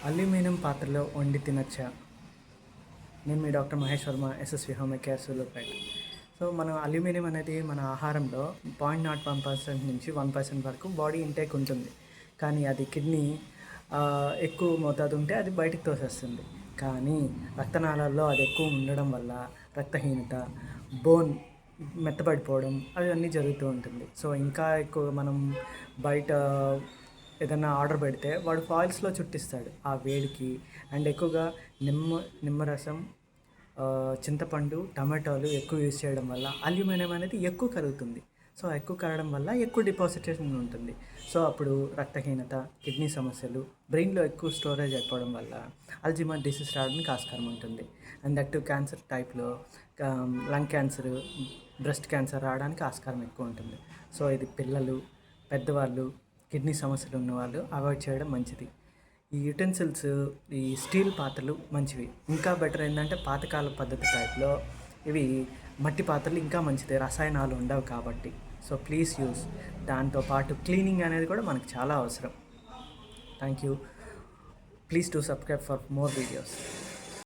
Aluminium పాత్రలో వండి తినచ్చా? నేను మీ doctor Mahesh Varma, SSV home care Sullurpeta. So మనం అల్యూమినియం అనేది మన ఆహారంలో 0.01% నుంచి 1% వరకు బాడీ ఇంటేక్ ఉంటుంది. కానీ అది కిడ్నీ ఎక్కువ మోతాదు ఉంటే అది బయటికి తోసేస్తుంది. కానీ రక్తనాళాల్లో అది ఎక్కువ ఉండడం వల్ల రక్తహీనత, బోన్ మెత్తబడిపోవడం అవన్నీ జరుగుతూ ఉంటుంది. సో ఇంకా ఎక్కువ మనం బయట ఏదైనా ఆర్డర్ పెడితే వాడు ఫాయిల్స్లో చుట్టిస్తాడు ఆ వేడికి. అండ్ ఎక్కువగా నిమ్మరసం, చింతపండు, టమాటోలు ఎక్కువ యూజ్ చేయడం వల్ల అల్యూమినియం అనేది ఎక్కువ కరుగుతుంది. సో ఎక్కువ కరగడం వల్ల ఎక్కువ డిపాజిటేషన్ ఉంటుంది. సో అప్పుడు రక్తహీనత, కిడ్నీ సమస్యలు, బ్రెయిన్లో ఎక్కువ స్టోరేజ్ అయిపోవడం వల్ల అల్జీమర్ డిసీజ్ రావడానికి ఆస్కారం ఉంటుంది. అండ్ దట్ క్యాన్సర్ టైప్లో లంగ్ క్యాన్సర్, బ్రెస్ట్ క్యాన్సర్ రావడానికి ఆస్కారం ఎక్కువ ఉంటుంది. సో ఇది పిల్లలు, పెద్దవాళ్ళు, కిడ్నీ సమస్యలు ఉన్నవాళ్ళు అవాయిడ్ చేయడం మంచిది. ఈ యుటెన్సిల్స్, ఈ స్టీల్ పాత్రలు మంచివి. ఇంకా బెటర్ ఏంటంటే పాతకాల పద్ధతి టైప్లో ఇవి మట్టి పాత్రలు ఇంకా మంచిది, రసాయనాలు ఉండవు కాబట్టి. So please use. దాంతోపాటు క్లీనింగ్ అనేది కూడా మనకు చాలా అవసరం. Thank you. Please to subscribe for more videos.